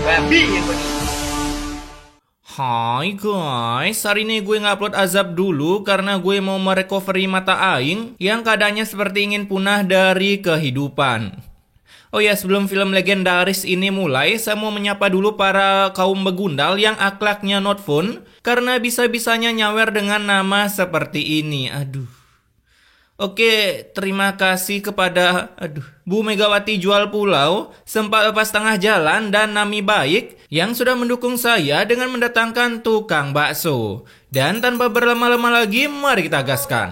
Babi yang begini. Hai guys, hari ini gue ngupload azab dulu karena gue mau merecovery mata aing yang keadaannya seperti ingin punah dari kehidupan. Oh ya, sebelum film legendaris ini mulai, saya mau menyapa dulu para kaum begundal yang akhlaknya not fun karena bisa-bisanya nyawer dengan nama seperti ini. Aduh. Oke, terima kasih kepada Bu Megawati Jual Pulau, sempat lepas tengah jalan dan Nami Baik yang sudah mendukung saya dengan mendatangkan tukang bakso. Dan tanpa berlama-lama lagi, mari kita gaskan.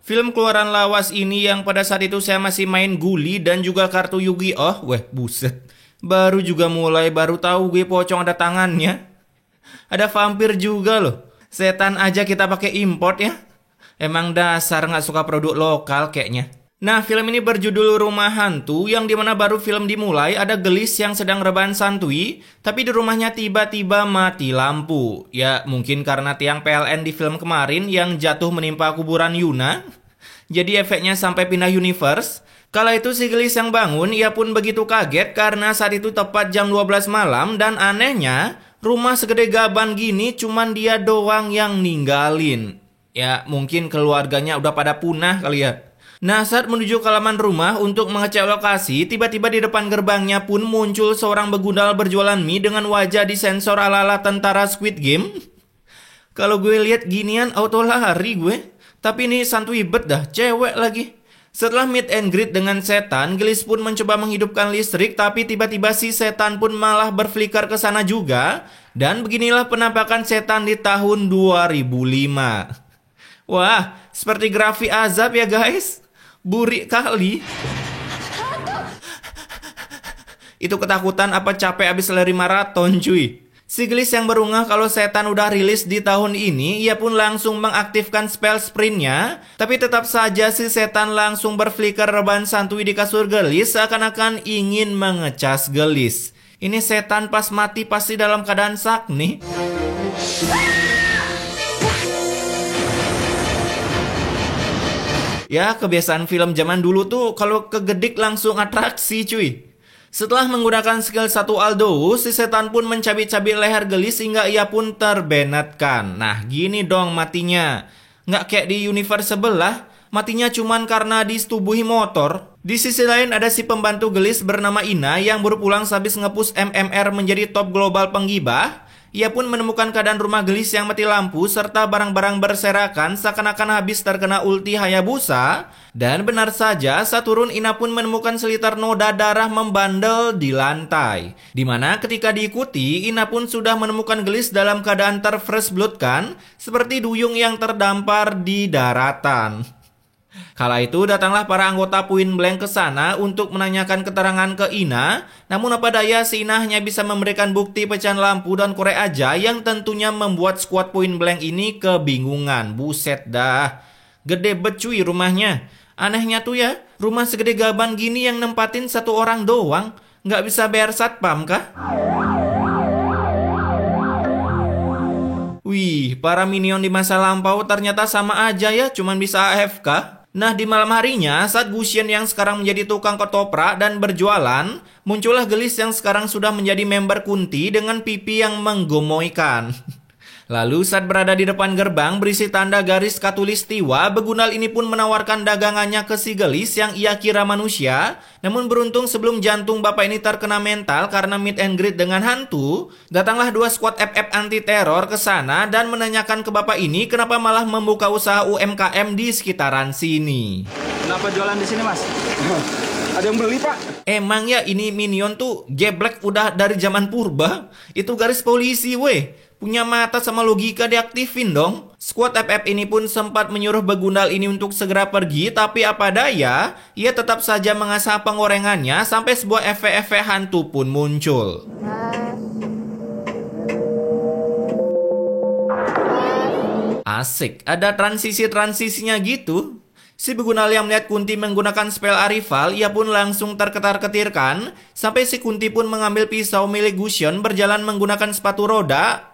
Film keluaran lawas ini yang pada saat itu saya masih main Guli dan juga kartu Yu-Gi-Oh. Weh, buset. Baru juga mulai, baru tahu gue pocong ada tangannya. Ada vampir juga loh. Setan aja kita pakai import ya. Emang dasar gak suka produk lokal kayaknya. Nah, film ini berjudul Rumah Hantu, yang dimana baru film dimulai ada gelis yang sedang rebahan santuy, tapi di rumahnya tiba-tiba mati lampu. Ya, mungkin karena tiang PLN di film kemarin yang jatuh menimpa kuburan Yuna. Jadi efeknya sampai pindah universe. Kala itu si gelis yang bangun, ia pun begitu kaget karena saat itu tepat jam 12 malam dan anehnya, rumah segede gaban gini cuman dia doang yang ninggalin. Ya, mungkin keluarganya udah pada punah kali ya. Nah, saat menuju ke halaman rumah untuk mengecek lokasi, tiba-tiba di depan gerbangnya pun muncul seorang begundal berjualan mie dengan wajah disensor ala-ala tentara Squid Game. Kalau gue lihat ginian, auto lari gue. Tapi ini santuy bet dah, cewek lagi. Setelah meet and greet dengan setan, gelis pun mencoba menghidupkan listrik, tapi tiba-tiba si setan pun malah berflikar ke sana juga. Dan beginilah penampakan setan di tahun 2005. Wah, seperti grafik azab ya guys. Burik kali. Itu ketakutan apa capek abis lari maraton cuy. Si gelis yang berungah kalau setan udah rilis di tahun ini, ia pun langsung mengaktifkan spell sprintnya. Tapi tetap saja si setan langsung berflicker rebahan santuy di kasur gelis seakan-akan ingin mengecas gelis. Ini setan pas mati pasti dalam keadaan sak nih. Ya, kebiasaan film zaman dulu tuh kalau kegedik langsung atraksi cuy. Setelah menggunakan skill 1 Aldo, si setan pun mencabik-cabik leher gelis hingga ia pun terbenetkan. Nah, gini dong matinya. Nggak kayak di universe sebelah, matinya cuman karena disetubuhi motor. Di sisi lain ada si pembantu gelis bernama Ina yang baru pulang sehabis nge-push MMR menjadi top global penggibah. Ia pun menemukan keadaan rumah gelis yang mati lampu serta barang-barang berserakan seakan-akan habis terkena ulti Hayabusa. Dan benar saja, saat turun Ina pun menemukan seliter noda darah membandel di lantai. Dimana ketika diikuti, Ina pun sudah menemukan gelis dalam keadaan terfresh blood kan, seperti duyung yang terdampar di daratan. Kala itu datanglah para anggota Point Blank ke sana untuk menanyakan keterangan ke Ina. Namun apa daya si Ina hanya bisa memberikan bukti pecahan lampu dan korek aja yang tentunya membuat skuad Point Blank ini kebingungan. Buset dah. Gede bet cuy rumahnya. Anehnya tuh ya, rumah segede gaban gini yang nempatin satu orang doang. Nggak bisa bayar satpam kah? Wih, para minion di masa lampau ternyata sama aja ya, cuman bisa AFK. Nah, di malam harinya, saat Gusion yang sekarang menjadi tukang ketoprak dan berjualan, muncullah gelis yang sekarang sudah menjadi member Kunti dengan pipi yang menggemoykan. Lalu saat berada di depan gerbang berisi tanda garis katulistiwa, begundal ini pun menawarkan dagangannya ke si gelis yang ia kira manusia. Namun beruntung sebelum jantung bapak ini terkena mental karena meet and greet dengan hantu, datanglah 2 skuad FF anti teror ke sana dan menanyakan ke bapak ini kenapa malah membuka usaha UMKM di sekitaran sini. Kenapa jualan di sini, Mas? Ada yang beli, Pak? Emang ya ini minion tuh geblek udah dari zaman purba. Itu garis polisi weh. Punya mata sama logika diaktifin dong. Skuad FF ini pun sempat menyuruh begundal ini untuk segera pergi, tapi apa daya, ia tetap saja mengasah pengorengannya sampai sebuah efek-efek hantu pun muncul. Asik, ada transisi-transisinya gitu. Si Begunal yang melihat Kunti menggunakan spell Arival, ia pun langsung terketar-ketirkan, sampai si Kunti pun mengambil pisau milik Gusion berjalan menggunakan sepatu roda,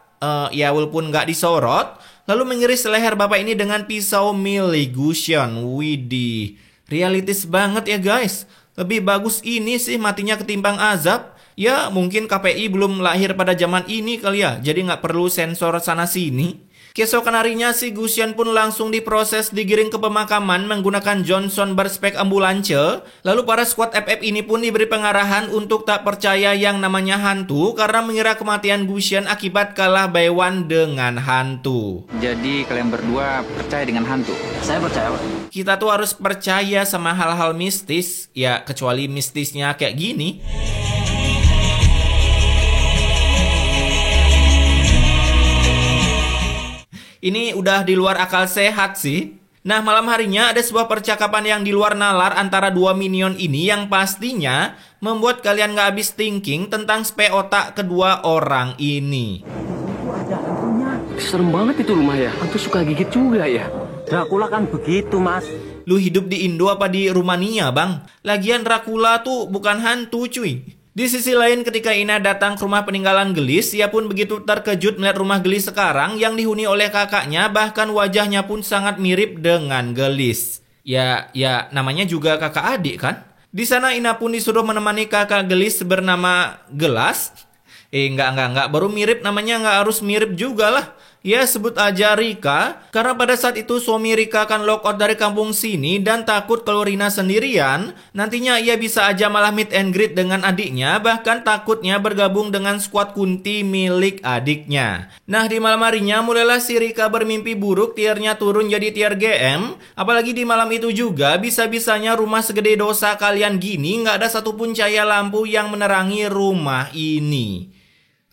ya walaupun nggak disorot, lalu mengiris leher bapak ini dengan pisau milik Gusion. Widih, realistis banget ya guys. Lebih bagus ini sih matinya ketimbang Azab. Ya mungkin KPI belum lahir pada zaman ini kali ya, jadi nggak perlu sensor sana-sini. Keesokan harinya si Gusion pun langsung diproses digiring ke pemakaman menggunakan Johnson berspek ambulance. Lalu para squad FF ini pun diberi pengarahan untuk tak percaya yang namanya hantu karena mengira kematian Gusion akibat kalah by one dengan hantu. Jadi kalian berdua percaya dengan hantu? Saya percaya, Pak. Kita tuh harus percaya sama hal-hal mistis, ya kecuali mistisnya kayak gini. Ini udah di luar akal sehat sih. Nah, malam harinya ada sebuah percakapan yang di luar nalar antara dua minion ini yang pastinya membuat kalian gak habis thinking tentang spe otak kedua orang ini. Ada hantunya. Serem banget itu rumah ya. Hantu suka gigit juga ya. Dracula kan begitu, Mas. Lu hidup di Indo apa di Rumania, Bang? Lagian Dracula tuh bukan hantu, cuy. Di sisi lain ketika Ina datang ke rumah peninggalan Gelis, ia pun begitu terkejut melihat rumah Gelis sekarang yang dihuni oleh kakaknya, bahkan wajahnya pun sangat mirip dengan Gelis. Ya namanya juga kakak adik kan? Di sana Ina pun disuruh menemani kakak Gelis bernama Gelas. Enggak, baru mirip namanya nggak harus mirip juga lah. Ya sebut aja Rika, karena pada saat itu suami Rika akan lock out dari kampung sini dan takut kalau Rina sendirian, nantinya ia bisa aja malah meet and greet dengan adiknya, bahkan takutnya bergabung dengan squad Kunti milik adiknya. Nah di malam harinya mulailah si Rika bermimpi buruk, tiernya turun jadi tier GM, apalagi di malam itu juga bisa-bisanya rumah segede dosa kalian gini nggak ada satupun cahaya lampu yang menerangi rumah ini.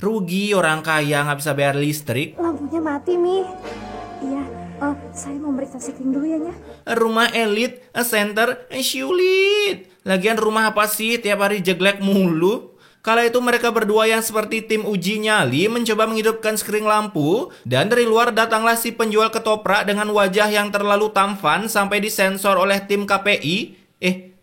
Rugi orang kaya nggak bisa bayar listrik. Lampunya mati, Mi. Iya, saya mau meriksa sikling dulu ya, Nya. Rumah elit, center, sulit. Lagian rumah apa sih tiap hari jeglek mulu? Kala itu mereka berdua yang seperti tim uji nyali mencoba menghidupkan skring lampu. Dan dari luar datanglah si penjual ketoprak dengan wajah yang terlalu tampan sampai disensor oleh tim KPI.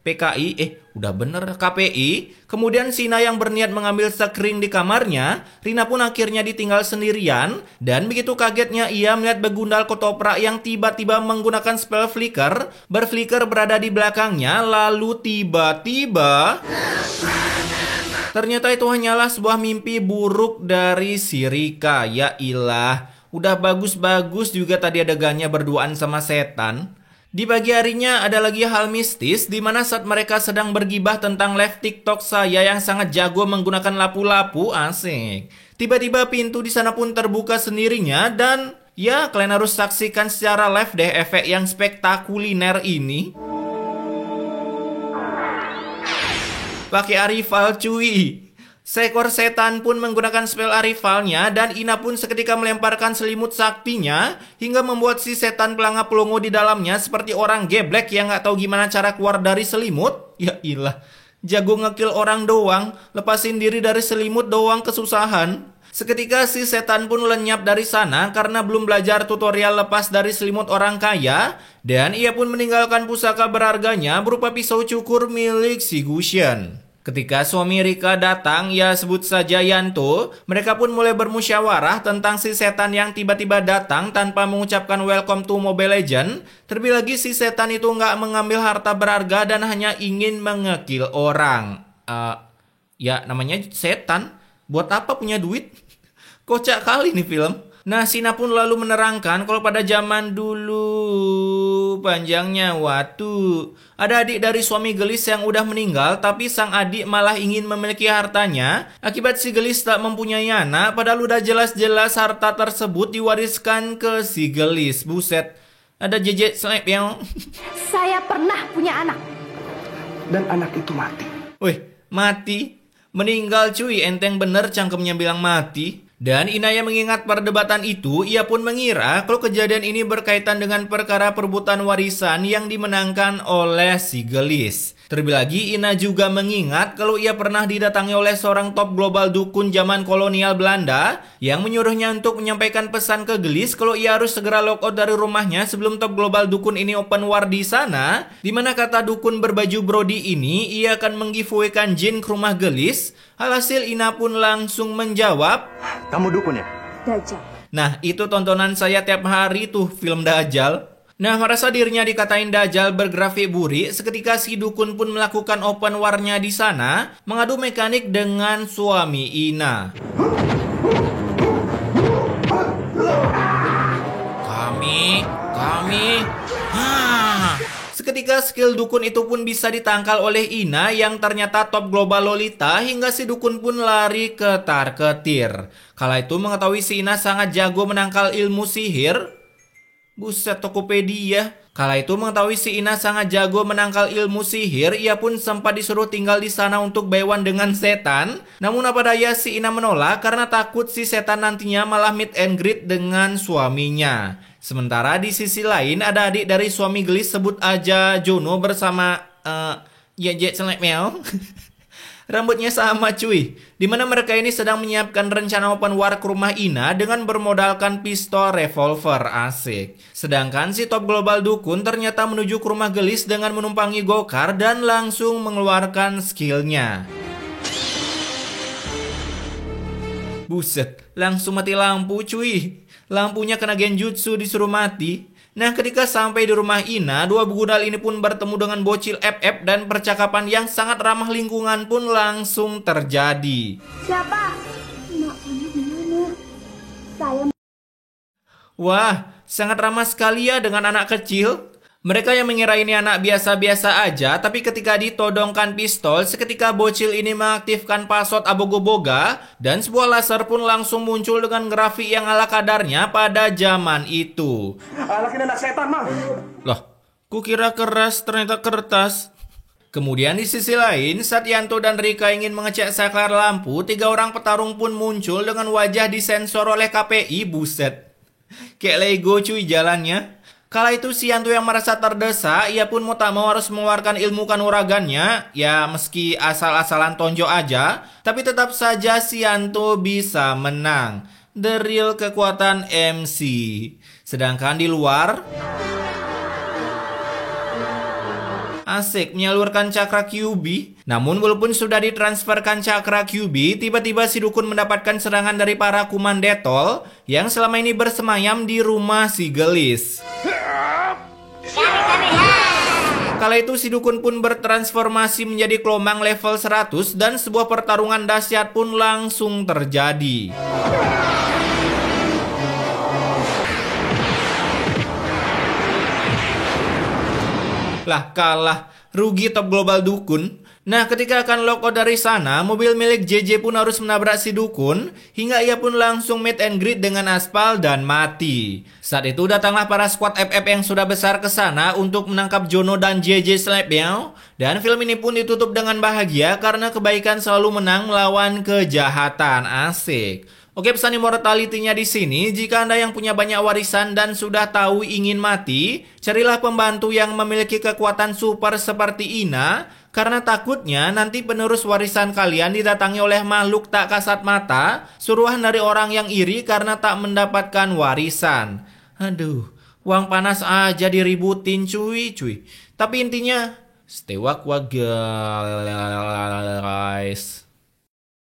PKI, udah bener KPI. Kemudian Sina yang berniat mengambil skring di kamarnya, Rina pun akhirnya ditinggal sendirian. Dan begitu kagetnya ia melihat begundal ketoprak yang tiba-tiba menggunakan spell flicker, berflicker berada di belakangnya, lalu tiba-tiba ternyata itu hanyalah sebuah mimpi buruk dari si Rika. Ya ilah, udah bagus-bagus juga tadi adegannya berduaan sama setan. Di pagi harinya ada lagi hal mistis di mana saat mereka sedang bergibah tentang live TikTok saya yang sangat jago menggunakan lapu-lapu, asik. Tiba-tiba pintu di sana pun terbuka sendirinya dan ya kalian harus saksikan secara live deh efek yang spektakuler ini. Pakai Arival cuy. Seekor setan pun menggunakan spell Arivalnya dan Ina pun seketika melemparkan selimut saktinya hingga membuat si setan pelanga pelongo di dalamnya seperti orang geblek yang gak tahu gimana cara keluar dari selimut. Ya ilah, jago ngekill orang doang, lepasin diri dari selimut doang kesusahan. Seketika si setan pun lenyap dari sana karena belum belajar tutorial lepas dari selimut orang kaya dan ia pun meninggalkan pusaka berharganya berupa pisau cukur milik si Gusion. Ketika suami Rika datang, ya sebut saja Yanto, mereka pun mulai bermusyawarah tentang si setan yang tiba-tiba datang tanpa mengucapkan welcome to Mobile Legends. Terlebih lagi si setan itu nggak mengambil harta berharga dan hanya ingin mengekil orang. Ya namanya setan, buat apa punya duit? Kocak kali nih film. Nah, Sina pun lalu menerangkan kalau pada zaman dulu panjangnya waktu ada adik dari suami Gelis yang udah meninggal, tapi sang adik malah ingin memiliki hartanya. Akibat si Gelis tak mempunyai anak, padahal udah jelas-jelas harta tersebut diwariskan ke si Gelis. Buset, ada jejet slap yang Saya pernah punya anak. Dan anak itu mati. wih, mati? Meninggal cuy, enteng bener cangkemnya bilang mati. Dan Inaya mengingat perdebatan itu, ia pun mengira kalau kejadian ini berkaitan dengan perkara perebutan warisan yang dimenangkan oleh si Gelis. Terlebih lagi, Ina juga mengingat kalau ia pernah didatangi oleh seorang top global dukun zaman kolonial Belanda yang menyuruhnya untuk menyampaikan pesan ke Gelis kalau ia harus segera lockout dari rumahnya sebelum top global dukun ini open war di sana, di mana kata dukun berbaju Brody ini ia akan menggiveaway-kan jin ke rumah Gelis. Alhasil Ina pun langsung menjawab, Kamu dukun ya? Dajjal. nah itu tontonan saya tiap hari tuh, film Dajjal. Nah, merasa dirinya dikatain Dajjal bergrafik buri, seketika si dukun pun melakukan open war-nya di sana, mengadu mekanik dengan suami Ina. Kami, Seketika skill dukun itu pun bisa ditangkal oleh Ina yang ternyata top global lolita hingga si dukun pun lari ketar-ketir. Kala itu mengetahui si Ina sangat jago menangkal ilmu sihir. Buset, Tokopedia. Kala itu mengetahui si Ina sangat jago menangkal ilmu sihir, ia pun sempat disuruh tinggal di sana untuk baywan dengan setan. Namun apa daya si Ina menolak karena takut si setan nantinya malah meet and greet dengan suaminya. Sementara di sisi lain ada adik dari suami Gelis, sebut aja Jono, bersama Jet Selek Meow. Rambutnya sama cuy. Dimana mereka ini sedang menyiapkan rencana open war ke rumah Ina dengan bermodalkan pistol revolver. Asik. Sedangkan si top global dukun ternyata menuju ke rumah Gelis dengan menumpangi gokar dan langsung mengeluarkan skillnya. Buset, langsung mati lampu cuy. Lampunya kena genjutsu disuruh mati. Nah, ketika sampai di rumah Ina, dua begudal ini pun bertemu dengan bocil FF dan percakapan yang sangat ramah lingkungan pun langsung terjadi. Siapa? Mak, kamu di mana? Saya... Wah, sangat ramah sekali ya dengan anak kecil. Mereka yang mengira ini anak biasa-biasa aja, tapi ketika ditodongkan pistol, seketika bocil ini mengaktifkan password Abogoboga, dan sebuah laser pun langsung muncul dengan grafik yang ala kadarnya pada zaman itu. Anak ini anak setan, Mang. Loh, kukira keras, ternyata kertas. Kemudian di sisi lain, saat Yanto dan Rika ingin mengecek saklar lampu, 3 orang petarung pun muncul dengan wajah disensor oleh KPI. Buset, kayak Lego cuy jalannya. Kala itu si Yanto yang merasa terdesak, ia pun mau tak mau harus mengeluarkan ilmu kanuragannya. Ya meski asal-asalan tonjok aja, tapi tetap saja si Yanto bisa menang. The real kekuatan MC. Sedangkan di luar, asik menyalurkan cakra QB. Namun walaupun sudah ditransferkan cakra QB, tiba-tiba si dukun mendapatkan serangan dari para kuman detol yang selama ini bersemayam di rumah si Gelis. Kala itu si dukun pun bertransformasi menjadi kelomang level 100 dan sebuah pertarungan dahsyat pun langsung terjadi. Lah kalah, rugi top global dukun. Nah, ketika akan lockout dari sana, mobil milik JJ pun harus menabrak si dukun, hingga ia pun langsung meet and greet dengan aspal dan mati. Saat itu datanglah para squad FF yang sudah besar ke sana untuk menangkap Jono dan JJ Slapmeow, dan film ini pun ditutup dengan bahagia karena kebaikan selalu menang melawan kejahatan. Asik. Oke, pesan immortality-nya di sini, jika Anda yang punya banyak warisan dan sudah tahu ingin mati, carilah pembantu yang memiliki kekuatan super seperti Ina, karena takutnya nanti penerus warisan kalian didatangi oleh makhluk tak kasat mata, suruhan dari orang yang iri karena tak mendapatkan warisan. Aduh, uang panas aja diributin cuy. Tapi intinya, stay wakwa guys.